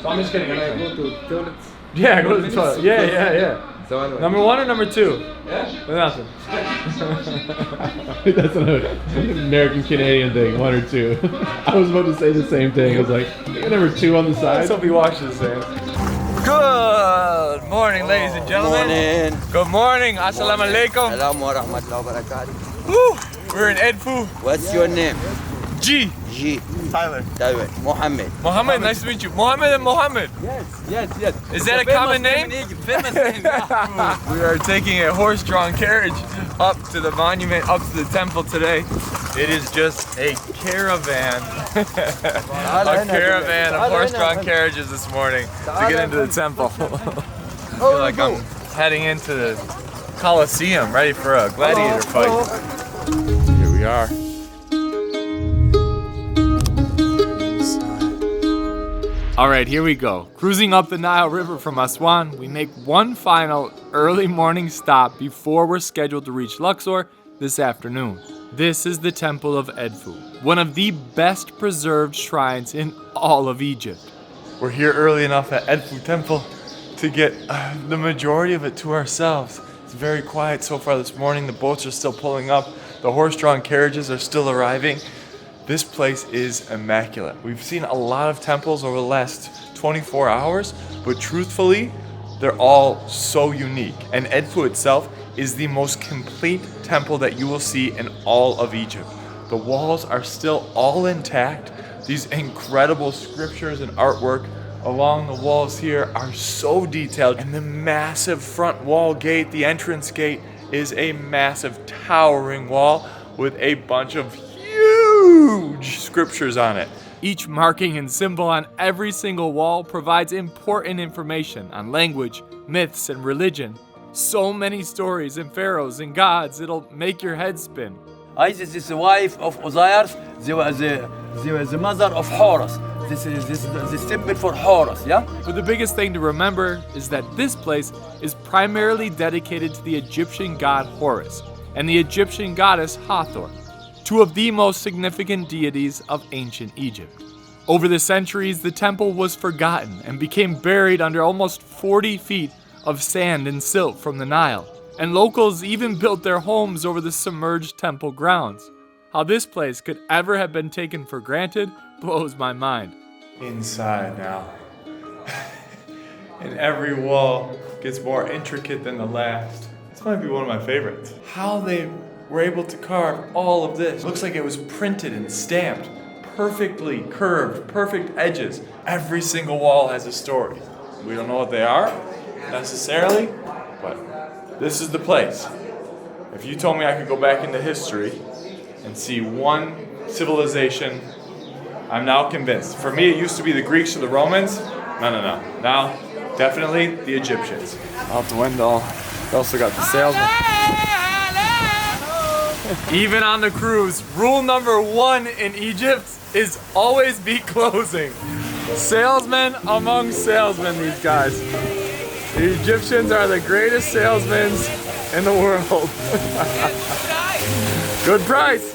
So I'm just kidding. Can I go to toilets? Yeah, go to the toilet. Yeah. So anyway. Number 1 or number 2? Yeah. Nothing. That's an American Canadian thing, 1 or 2. I was about to say the same thing. I was like, you got number 2 on the side. Let's hope he washes his hands. Good morning, ladies and gentlemen. Morning. Good morning. Assalamu alaikum. Assalamu wa rahmatullahi wa barakatuh. Woo. We're in Edfu. What's your name? G. G. Tyler. Tyler. Mohammed. Mohammed, nice to meet you. Mohammed and Mohammed. Yes. Is that a common name? Famous name. Yeah. We are taking a horse-drawn carriage up to the monument, up to the temple today. It is just a caravan. A caravan of horse-drawn carriages this morning to get into the temple. I feel like I'm heading into the Colosseum, ready for a gladiator fight. Here we are. All right, here we go. Cruising up the Nile River from Aswan, we make one final early morning stop before we're scheduled to reach Luxor this afternoon. This is the Temple of Edfu, one of the best preserved shrines in all of Egypt. We're here early enough at Edfu Temple to get the majority of it to ourselves. It's very quiet so far this morning. The boats are still pulling up. The horse-drawn carriages are still arriving. This place is immaculate. We've seen a lot of temples over the last 24 hours, but truthfully, they're all so unique. And Edfu itself is the most complete temple that you will see in all of Egypt. The walls are still all intact. These incredible scriptures and artwork along the walls here are so detailed. And the massive front wall gate, the entrance gate, is a massive towering wall with a bunch of huge scriptures on it. Each marking and symbol on every single wall provides important information on language, myths, and religion. So many stories and pharaohs and gods, it'll make your head spin. Isis is the wife of Osiris, the mother of Horus. This is the symbol for Horus, yeah? But the biggest thing to remember is that this place is primarily dedicated to the Egyptian god Horus and the Egyptian goddess Hathor, two of the most significant deities of ancient Egypt. Over the centuries, the temple was forgotten and became buried under almost 40 feet of sand and silt from the Nile, and locals even built their homes over the submerged temple grounds. How this place could ever have been taken for granted blows my mind. Inside now. And every wall gets more intricate than the last. This might be one of my favorites. How they were able to carve all of this. Looks like it was printed and stamped. Perfectly curved, perfect edges. Every single wall has a story. We don't know what they are necessarily, but this is the place. If you told me I could go back into history and see one civilization, I'm now convinced. For me, it used to be the Greeks or the Romans. No. Now, definitely the Egyptians. Out the window. We also got the salesman. Even on the cruise, rule number 1 in Egypt is always be closing. Salesmen among salesmen, these guys. The Egyptians are the greatest salesmen in the world. Good price.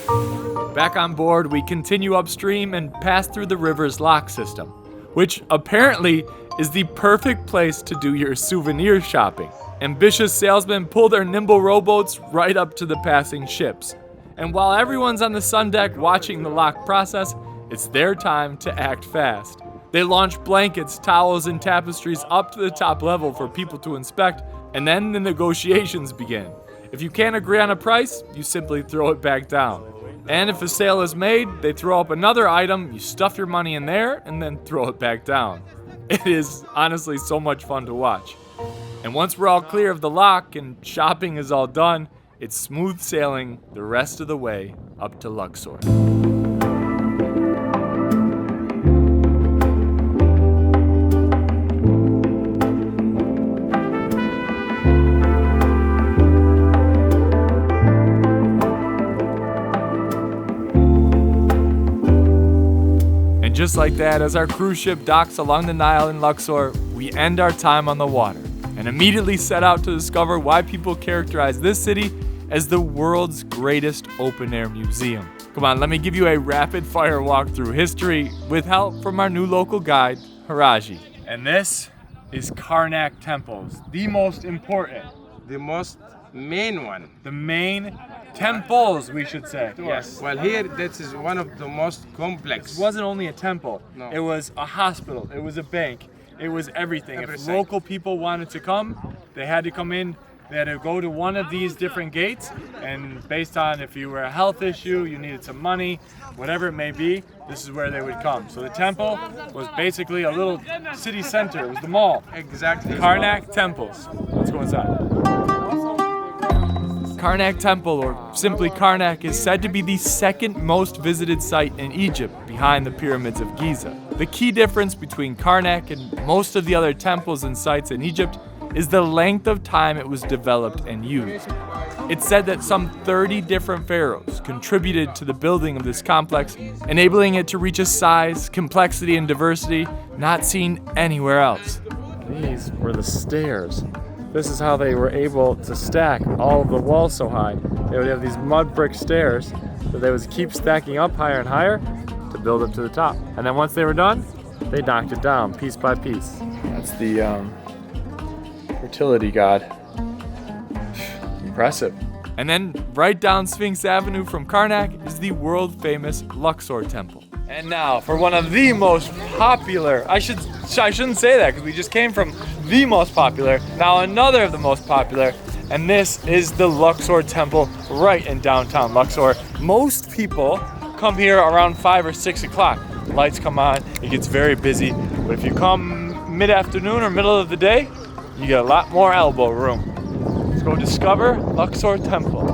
Back on board, we continue upstream and pass through the river's lock system, which apparently is the perfect place to do your souvenir shopping. Ambitious salesmen pull their nimble rowboats right up to the passing ships. And while everyone's on the sun deck watching the lock process, it's their time to act fast. They launch blankets, towels, and tapestries up to the top level for people to inspect, and then the negotiations begin. If you can't agree on a price, you simply throw it back down. And if a sale is made, they throw up another item, you stuff your money in there, and then throw it back down. It is honestly so much fun to watch. And once we're all clear of the lock and shopping is all done, it's smooth sailing the rest of the way up to Luxor. And just like that, as our cruise ship docks along the Nile in Luxor, we end our time on the water and immediately set out to discover why people characterize this city as the world's greatest open-air museum. Come on, let me give you a rapid-fire walk through history with help from our new local guide, Haraji. And this is Karnak temples, the most important, The most main one. the main temples, we should say. Yes. Well, here this is one of the most complex. It wasn't only a temple, No. it was a hospital, it was a bank, it was everything. If Everything. local people wanted to come, they had to come in, they had to go to one of these different gates, and based on if you were a health issue, you needed some money, whatever it may be, this is where they would come. So the temple was basically a little city center, it was the mall. Exactly. Karnak temples. Let's go inside. Karnak Temple, or simply Karnak, is said to be the second most visited site in Egypt, behind the pyramids of Giza. The key difference between Karnak and most of the other temples and sites in Egypt is the length of time it was developed and used. It's said that some 30 different pharaohs contributed to the building of this complex, enabling it to reach a size, complexity, and diversity not seen anywhere else. These were the stairs. This is how they were able to stack all of the walls so high. They would have these mud brick stairs that they would keep stacking up higher and higher to build up to the top. And then once they were done, they knocked it down piece by piece. That's the fertility god. Impressive. And then right down Sphinx Avenue from Karnak is the world famous Luxor Temple. And now for one of the most popular, I shouldn't say that because we just came from the most popular, now another of the most popular, and this is the Luxor Temple right in downtown Luxor. Most people come here around 5 or 6 o'clock. Lights come on, it gets very busy, but if you come mid-afternoon or middle of the day, you get a lot more elbow room. Let's go discover Luxor Temple.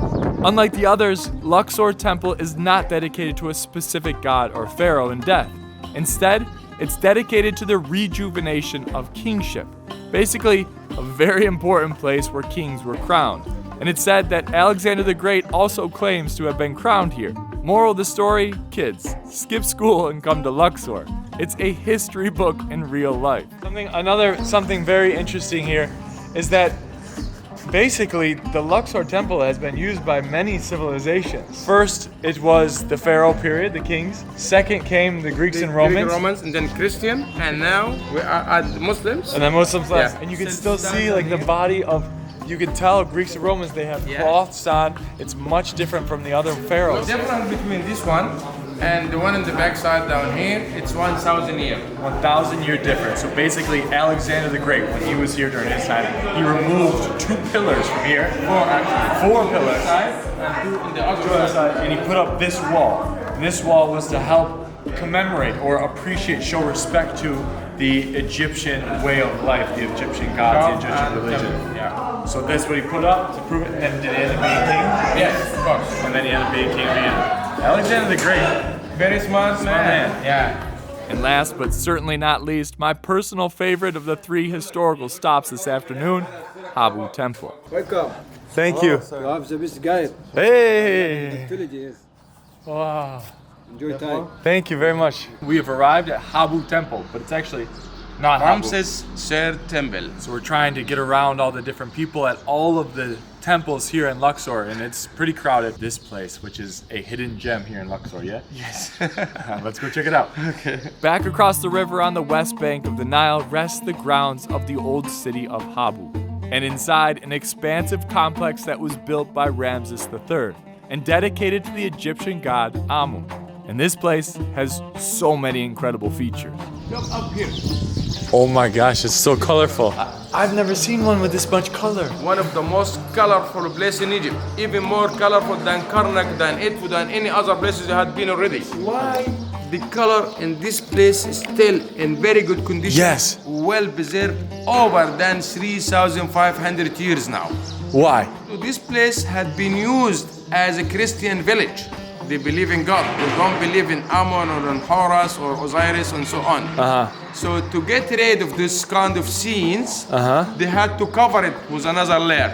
Unlike the others, Luxor Temple is not dedicated to a specific god or pharaoh in death. Instead, it's dedicated to the rejuvenation of kingship. Basically, a very important place where kings were crowned. And it's said that Alexander the Great also claims to have been crowned here. Moral of the story, kids, skip school and come to Luxor. It's a history book in real life. Something very interesting here is that basically, the Luxor Temple has been used by many civilizations. First, it was the Pharaoh period, the kings. Second came the Greeks and Romans. Greek Romans, and then Christian, and now we are at Muslims. And then Muslims last. Yeah. And you can still see like the body of, you can tell Greeks and Romans, they have cloths on. It's much different from the other pharaohs. The difference between this one and the one in the backside down here, it's 1,000 years. 1,000-year difference. So basically, Alexander the Great, when he was here during his time, he removed 2 pillars from here. 4 pillars. And 2 on the other side. And he put up this wall. And this wall was to help commemorate or appreciate, show respect to the Egyptian way of life, the Egyptian gods, the Egyptian religion. Yeah. So that's what he put up to prove it. And did he end up being king? Yes, of course. And then he ended up being king again. Alexander the Great. Very smart man. Yeah. And last but certainly not least, my personal favorite of the 3 historical stops this afternoon, Habu Temple. Welcome. Thank you. You have the best guide. Hey! Trilogy, yes. Wow. Enjoy time. Thank you very much. We have arrived at Habu Temple, but it's actually not Habu. Ramses III Temple. So we're trying to get around all the different people at all of the temples here in Luxor, and it's pretty crowded. This place, which is a hidden gem here in Luxor, yeah? Yes. Let's go check it out. Okay. Back across the river on the west bank of the Nile rests the grounds of the old city of Habu, and inside an expansive complex that was built by Ramses III and dedicated to the Egyptian god Amun. And this place has so many incredible features. Look up here. Oh my gosh, it's so colorful. I've never seen one with this much color. One of the most colorful places in Egypt. Even more colorful than Karnak, than Edfu, than any other places you had been already. Why? The color in this place is still in very good condition. Yes. Well preserved, over than 3,500 years now. Why? So this place had been used as a Christian village. They believe in God. They don't believe in Amun or in Horus or Osiris and so on. So to get rid of this kind of scenes, they had to cover it with another layer.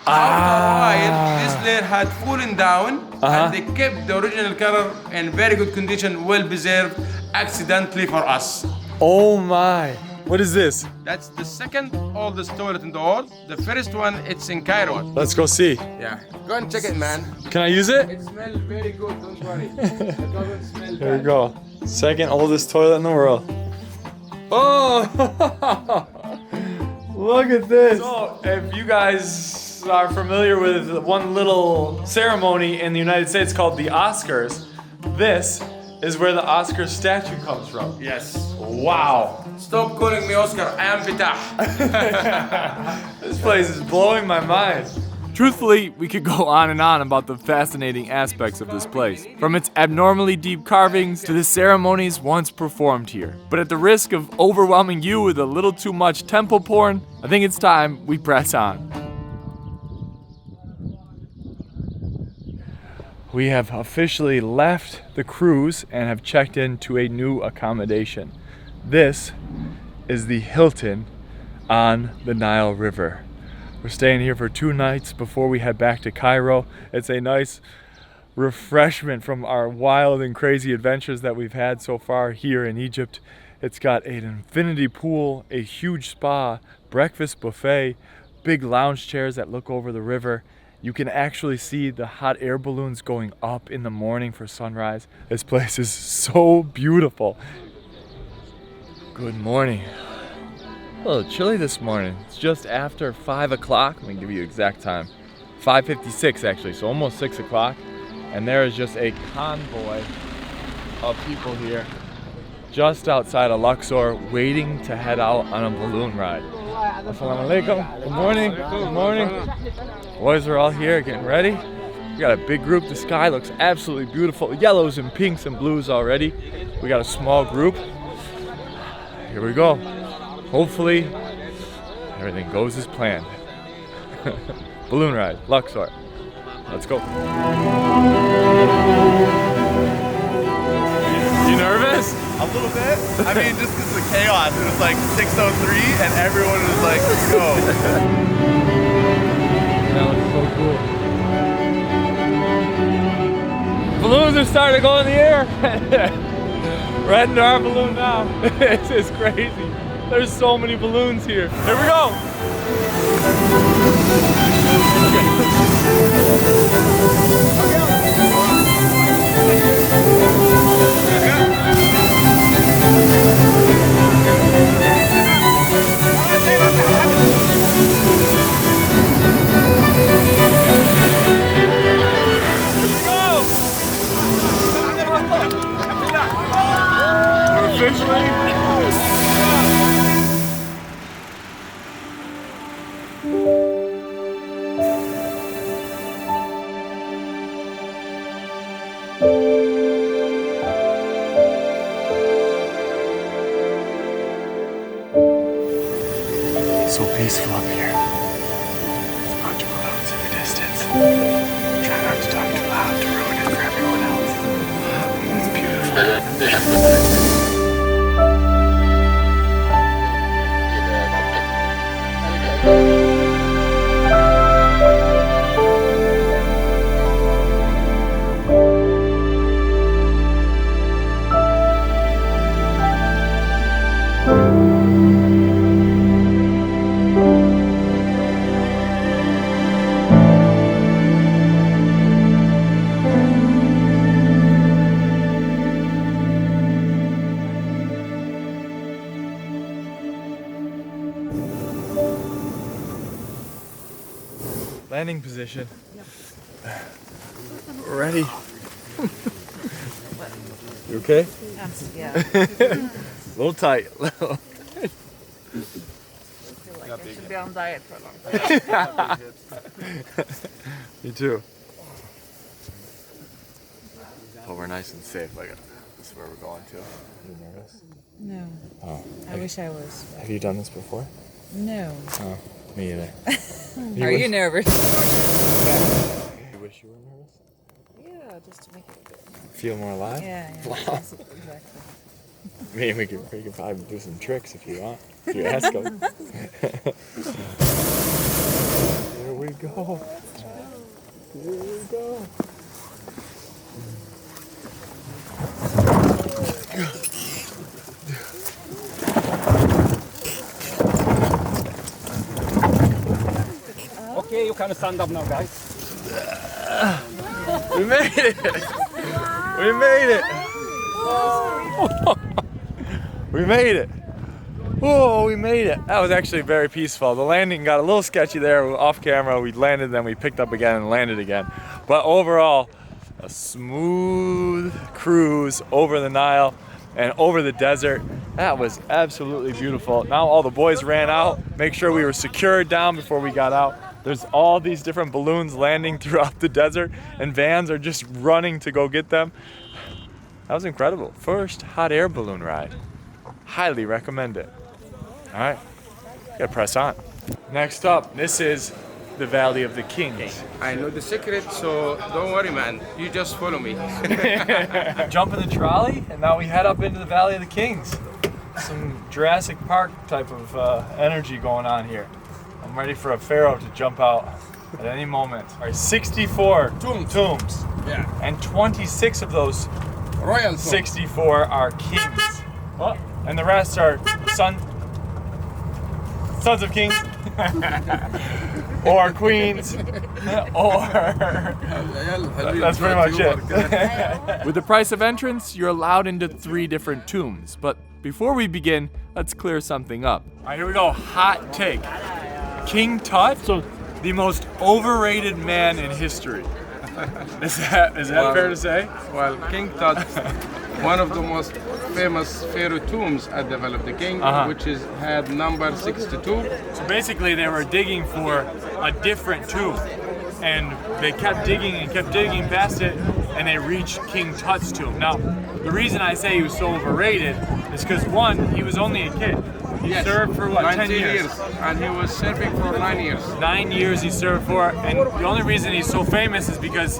After a while, this layer had fallen down and they kept the original color in very good condition, well preserved, accidentally for us. Oh my. What is this? That's the second oldest toilet in the world. The first one, it's in Cairo. Let's go see. Yeah. Go and check it, man. Can I use it? It smells very good, don't worry. It doesn't smell There bad. we go. Second oldest toilet in the world. Oh! Look at this. So, if you guys are familiar with one little ceremony in the United States called the Oscars, this is where the Oscar statue comes from. Yes. Wow. Stop calling me Oscar. I am Vitah. This place is blowing my mind. Truthfully, we could go on and on about the fascinating aspects of this place, from its abnormally deep carvings to the ceremonies once performed here. But at the risk of overwhelming you with a little too much temple porn, I think it's time we press on. We have officially left the cruise and have checked into a new accommodation. This is the Hilton on the Nile River. We're staying here for 2 nights before we head back to Cairo. It's a nice refreshment from our wild and crazy adventures that we've had so far here in Egypt. It's got an infinity pool, a huge spa, breakfast buffet, big lounge chairs that look over the river. You can actually see the hot air balloons going up in the morning for sunrise. This place is so beautiful. Good morning. A little chilly this morning. It's just after 5 o'clock. Let me give you the exact time. 5:56 actually, so almost 6 o'clock. And there is just a convoy of people here just outside of Luxor waiting to head out on a balloon ride. Assalamu alaikum. Good morning. Good morning. Boys are all here getting ready. We got a big group. The sky looks absolutely beautiful. Yellows and pinks and blues already. We got a small group. Here we go. Hopefully, everything goes as planned. Balloon ride, Luxor. Let's go. You nervous? A little bit. I mean, just because of the chaos. It was like 6:03 and everyone was like, let's go. That looks so cool. Balloons are starting to go in the air. We're heading to our balloon now. This is crazy. There's so many balloons here. Here we go. We're officially. So peaceful up here. There's a bunch of balloons in the distance. Try not to talk too loud to ruin it for everyone else. It's beautiful. Landing position. Ready. You okay? Yeah. A little tight. I should be on diet for a long time. Me too. But we're nice and safe. Like this is where we're going to. Are you nervous? No. Oh. I wish I was. Have you done this before? No. Oh, me either. Are you nervous? You wish you were nervous? Yeah, just to make it a bit. Feel more alive? Yeah. Wow. Exactly. I mean, we can probably do some tricks if you want. If you ask us. Here we go. Here we go. Okay, you can stand up now, guys. We made it! We made it! We made it! Oh, we made it. That was actually very peaceful. The landing got a little sketchy there off camera. We landed, then we picked up again and landed again. But overall, a smooth cruise over the Nile and over the desert. That was absolutely beautiful. Now all the boys ran out, make sure we were secured down before we got out. There's all these different balloons landing throughout the desert and vans are just running to go get them. That was incredible. First hot air balloon ride. Highly recommend it. All right, gotta press on. Next up, this is the Valley of the Kings. I know the secret, so don't worry, man. You just follow me. Jump in the trolley, and now we head up into the Valley of the Kings. Some Jurassic Park type of energy going on here. I'm ready for a pharaoh to jump out at any moment. All right, 64 tombs. Yeah. And 26 of those Royal 64 are kings. What? And the rest are sons of kings, or queens, or that's pretty much it. With the price of entrance, you're allowed into 3 different tombs. But before we begin, let's clear something up. All right, here we go. Hot take. King Tut, the most overrated man in history. Is that fair to say? Well, King Tut, one of the most famous pharaoh tombs at the Valley of the King, which had number 62. So basically they were digging for a different tomb. And they kept digging and kept digging past it, and they reached King Tut's tomb. Now, the reason I say he was so overrated is because, one, he was only a kid. He served for what, 10 years? And he was serving for 9 years. 9 years he served for, and the only reason he's so famous is because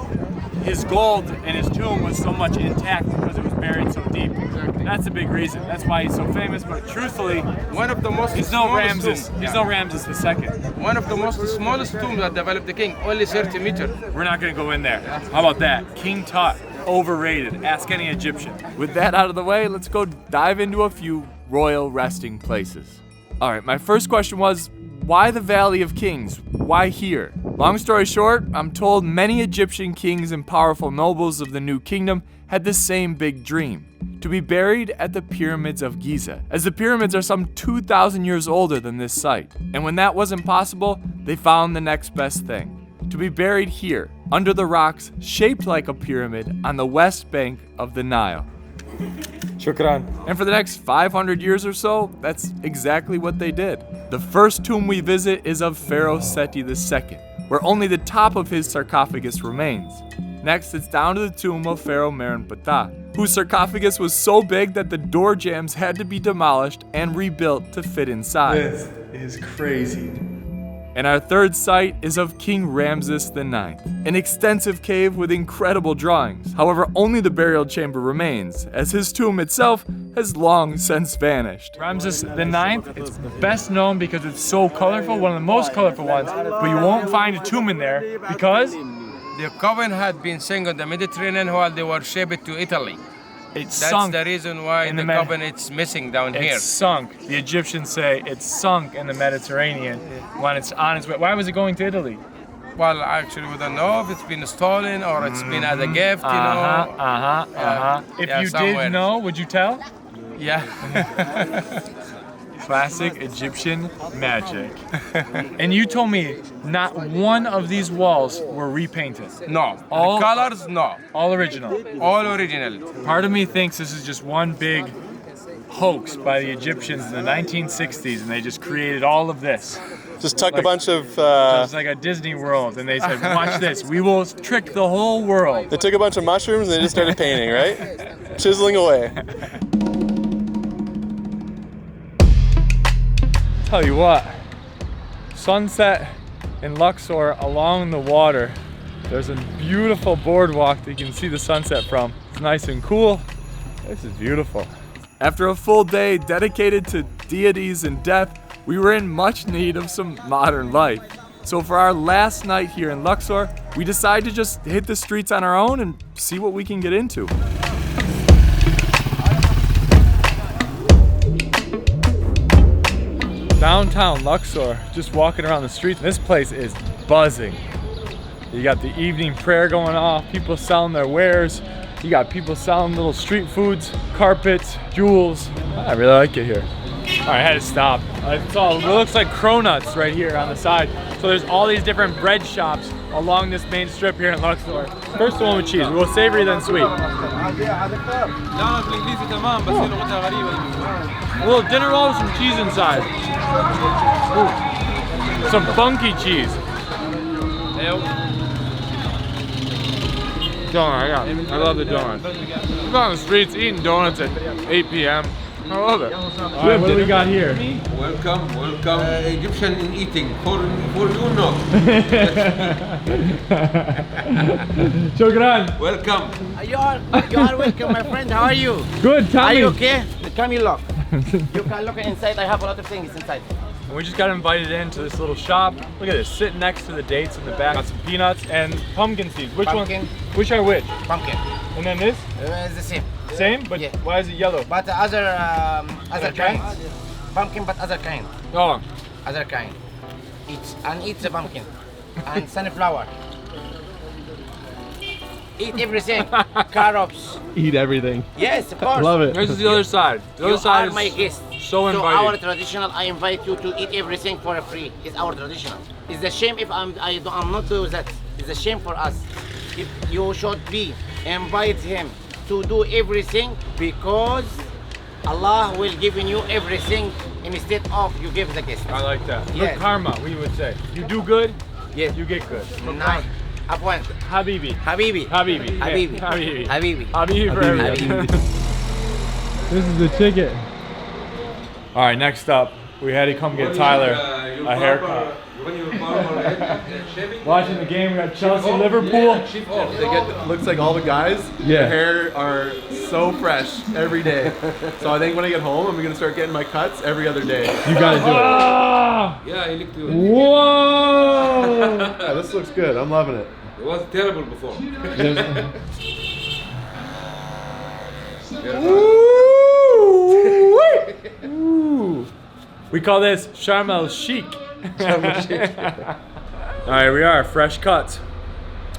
his gold in his tomb was so much intact because it was buried so deep. Exactly. That's a big reason. That's why he's so famous, but truthfully, one of the most he's no Ramses. He's no Ramses II. One of the most smallest tombs at the Valley of the King, only 30 meters. We're not gonna go in there. How about that? King Tut, overrated. Ask any Egyptian. With that out of the way, let's go dive into a few royal resting places. All right, my first question was, why the Valley of Kings? Why here? Long story short, I'm told many Egyptian kings and powerful nobles of the New Kingdom had the same big dream, to be buried at the pyramids of Giza, as the pyramids are some 2,000 years older than this site. And when that wasn't possible, they found the next best thing, to be buried here, under the rocks shaped like a pyramid on the west bank of the Nile. Shukran. And for the next 500 years or so, that's exactly what they did. The first tomb we visit is of Pharaoh Seti II, where only the top of his sarcophagus remains. Next, it's down to the tomb of Pharaoh Merenptah, whose sarcophagus was so big that the door jambs had to be demolished and rebuilt to fit inside. This is crazy. And our third site is of King Ramses IX, an extensive cave with incredible drawings. However, only the burial chamber remains, as his tomb itself has long since vanished. Ramses IX, it's best known because it's so colorful, one of the most colorful ones, but you won't find a tomb in there because the coven had been sunk on the Mediterranean while they were shipped to Italy. It's That's sunk the reason why in the the coven is missing down here. It's sunk. The Egyptians say it's sunk in the Mediterranean when it's on its way. Why was it going to Italy? Well, actually, we don't know if it's been stolen or it's been as a gift, you know. If Yeah, you somewhere. did know, would you tell? Yeah. Classic Egyptian magic. And you told me not one of these walls were repainted. No. All- The colors, no. All original. All original. Part of me thinks this is just one big hoax by the Egyptians in the 1960s, and they just created all of this. Just tuck a bunch of. It's like a Disney World, and they said, watch this, we will trick the whole world. They took a bunch of mushrooms and they just started painting, right? Chiseling away. Tell you what, sunset in Luxor along the water. There's a beautiful boardwalk that you can see the sunset from. It's nice and cool. This is beautiful. After a full day dedicated to deities and death, we were in much need of some modern life. So for our last night here in Luxor, we decided to just hit the streets on our own and see what we can get into. Downtown Luxor, just walking around the streets, this place is buzzing. You got the evening prayer going off, people selling their wares. You got people selling little street foods, carpets, jewels. I really like it here. All right, I had to stop. It looks like cronuts right here on the side. So there's all these different bread shops along this main strip here in Luxor. First the one with cheese. We'll savory then sweet. A little dinner roll with some cheese inside. Ooh. Some funky cheese. Donut, I love the donuts. We're on the streets eating donuts at 8 p.m. I love it. All right, what do we got here? Welcome. Egyptian in eating. For you, no. Shukran. Welcome. You are welcome, my friend. How are you? Good, tell Are me. you okay? Come you look. You can look inside. I have a lot of things inside. And we just got invited into this little shop. Look at this, sitting next to the dates in the back. Got some peanuts and pumpkin seeds. Which Pumpkin. one? Which are which? Pumpkin. And then this? It's the same. Same? But Yeah. why is it yellow? But other Okay. kind. Pumpkin, but other kind. Oh, Other kind. Eat the pumpkin. And sunflower. Eat everything. Carrots. Eat everything. Yes, of course. Love it. this is the other side. The You other side are is my guest. so So inviting. our traditional, I invite you to eat everything for free. It's our traditional. It's a shame if I'm not do that. It's a shame for us. If you should be invite him to do everything because Allah will give you everything instead of you give the guest. I like that. Yes. Good karma, we would say. You do good, Yes. you get good. Nice. Afwan. Habibi. Habibi. Habibi. Habibi. Yeah, Habibi. Habibi. Habibi for everyone. This is the ticket. All right, next up, we had to come get Tyler a haircut. Watching the game, we got Chelsea, Liverpool. Looks like all the guys, Yeah. their hair are so fresh every day. So I think when I get home, I'm gonna start getting my cuts every other day. You gotta do it. Ah! Yeah, I look to it. Whoa! Yeah, this looks good. I'm loving it. It was terrible before. Ooh. We call this Sharm el Sheikh. All right, we are fresh cuts.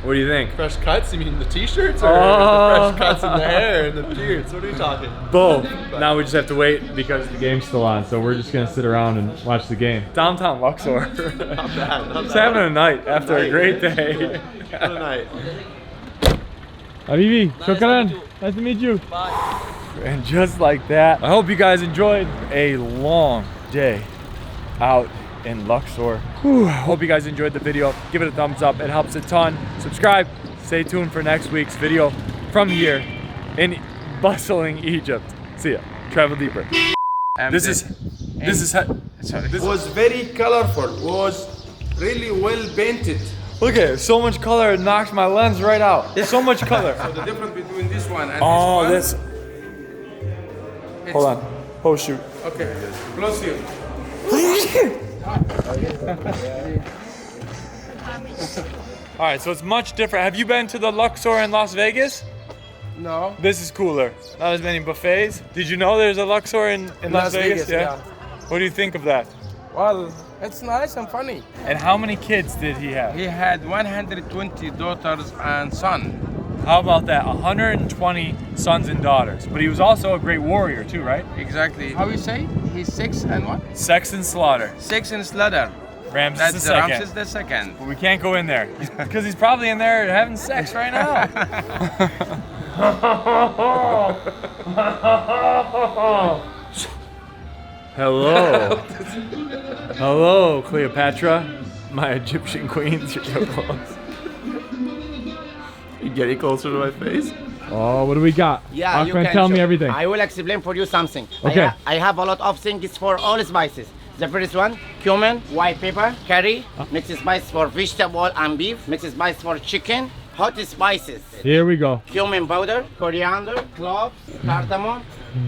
What do you think? Fresh cuts? You mean the t-shirts or Oh. the fresh cuts in the hair and the beards? What are you talking? Both. Now we just have to wait because The game's still on, so we're just gonna sit around and watch the game. downtown Luxor. Not bad. Not Just bad. having a night after a great day. What a night. Habibi, shukran. Nice to meet you. And just like that, I hope you guys enjoyed a long day out in Luxor. Whew, I hope you guys enjoyed the video. Give it a thumbs up, it helps a ton. Subscribe, stay tuned for next week's video from here in bustling Egypt. See ya, travel deeper. This is It was very colorful. It was really well painted. look at it, so much color, it knocks my lens right out. So much color. So the difference between this one and Oh, this this, one. hold on. Oh shoot. Okay, close here. All right, so it's much different. Have you been to the Luxor in Las Vegas? No. This is cooler. Not as many buffets. Did you know there's a Luxor in Las Vegas? yeah. What do you think of that? Well, it's nice and funny. And how many kids did he have? He had 120 daughters and son. How about that? 120 sons and daughters. But he was also a great warrior too, right? Exactly. How you say? He's 6 and what? Sex and slaughter. 6 in slaughter. Ramses That's the second. Ramses the second. But we can't go in there because he's probably in there having sex right now. Hello. Hello, Cleopatra. My Egyptian queens. You're so close. You getting closer to my face? Oh, what do we got? Yeah, you Ahmed, can tell me show. everything. I will explain for you something. Okay. I have a lot of things for all spices. The first one, cumin, white pepper, curry, mixed spice for vegetable and beef, mixed spice for chicken, hot spices. Here we go. Cumin powder, coriander, cloves, cardamom,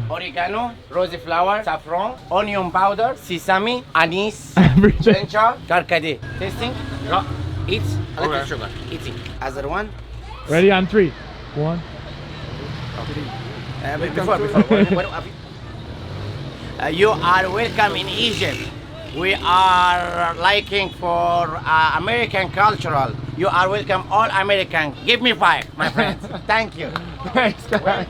oregano, rose flower, saffron, onion powder, sesame, anise, Everything. ginger, karkade. Tasting? Eat a little sugar. Eating. Other one. Ready on 3. 1. Before. You are welcome in Egypt. We are liking for American cultural. You are welcome all American. Give me 5, my friends. Thank you. Thanks, guys.